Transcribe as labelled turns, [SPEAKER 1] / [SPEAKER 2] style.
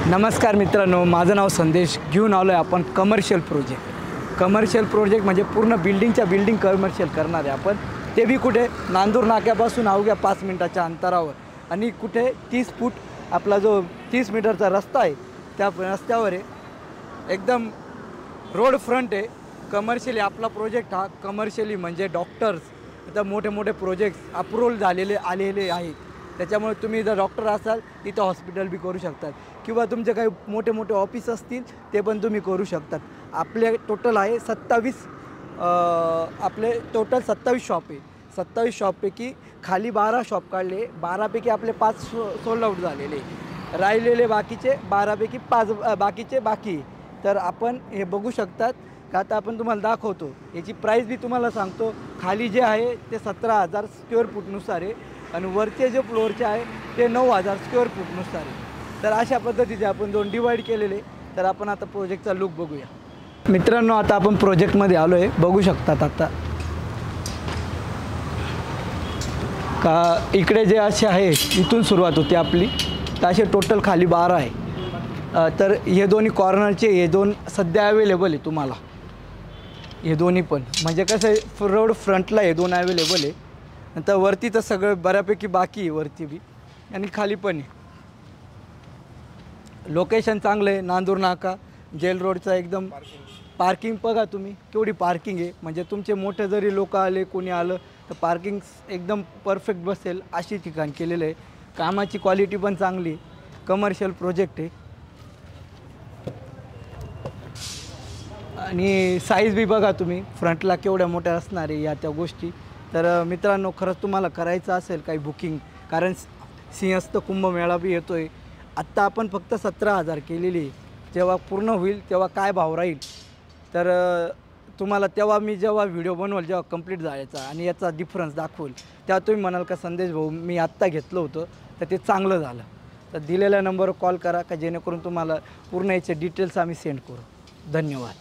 [SPEAKER 1] नमस्कार मित्रांनो, माझं नाव संदेश. घेऊन आलो आहे आपण कमर्शियल प्रोजेक्ट म्हणजे पूर्ण बिल्डिंगच्या बिल्डिंग कमर्शियल करणार आहे आपण. ते बी कुठे नांदूर नाक्यापासून अवघ्या 5 मिनिटाच्या अंतरावर आणि कुठे 30 फूट आपला जो 30 मीटरचा रस्ता आहे त्या रस्त्यावर आहे. एकदम रोड फ्रंट आहे. कमर्शियली आपला प्रोजेक्ट हा कमर्शियली म्हणजे डॉक्टर्स आता मोठे मोठे प्रोजेक्ट्स अप्रूव्हल आलेले आहेत. त्याच्यामुळे तुम्ही जर डॉक्टर असाल तिथं हॉस्पिटल बी करू शकतात किंवा तुमचे काही मोठे मोठे ऑफिस असतील ते पण तुम्ही करू शकतात. आपले टोटल आहे 27 आपले टोटल 27 शॉप आहे. 27 शॉपपैकी खाली 12 शॉप काढले. 12पैकी आपले 5 सोल्ड आउट झालेले. राहिलेले बाकीचे 12पैकी 5 बाकी. तर आपण हे बघू शकतात का आता आपण तुम्हाला दाखवतो. याची प्राईस बी तुम्हाला सांगतो. खाली जे आहे ते 17,000 स्क्वेअर फूटनुसार आहे आणि वरचे जे फ्लोअरचे आहे ते 9,000 स्क्वेअर फूटनुसार आहे. तर अशा पद्धतीचे आपण दोन डिवाईड केलेले. तर आपण आता प्रोजेक्टचा लुक बघूया. मित्रांनो, आता आपण प्रोजेक्टमध्ये आलो आहे. बघू शकतात आता का इकडे जे असे आहे इथून सुरुवात होते आपली. तर असे टोटल खाली 12 आहे. तर हे दोन्ही कॉर्नरचे हे दोन सध्या अवेलेबल आहे तुम्हाला. हे दोन्ही पण म्हणजे कसं आहे रोड फ्रंटला हे दोन अवेलेबल आहे. नंतर वरती तर सगळं बऱ्यापैकी बाकी आहे वरती बी आणि खाली पण आहे. लोकेशन चांगलं आहे. नांदूर नाका जेल रोडचा एकदम. पार्किंग बघा तुम्ही केवढी पार्किंग आहे. म्हणजे तुमचे मोठे जरी लोक आले कोणी आलं तर पार्किंग एकदम परफेक्ट बसेल अशी ठिकाण केलेलं आहे. कामाची क्वालिटी पण चांगली आहे. कमर्शियल प्रोजेक्ट आहे आणि साईज बी बघा तुम्ही फ्रंटला केवढ्या मोठ्या असणार आहे या त्या गोष्टी. तर मित्रांनो, खरंच तुम्हाला करायचं असेल काही बुकिंग, कारण सिंहस्थ कुंभमेळा बी येतो आहे. आत्ता आपण फक्त 17,000 केलेली आहे. जेव्हा पूर्ण होईल तेव्हा काय भाव राहील तर तुम्हाला तेव्हा मी जेव्हा व्हिडिओ बनवल जेव्हा कंप्लीट जायचा आणि याचा डिफरन्स दाखवल तेव्हा तुम्ही म्हणाल का संदेश भाऊ मी आत्ता घेतलं होतं तर ते चांगलं झालं. तर दिलेल्या नंबरवर कॉल करा का जेणेकरून तुम्हाला पूर्ण याचे डिटेल्स आम्ही सेंड करू. धन्यवाद.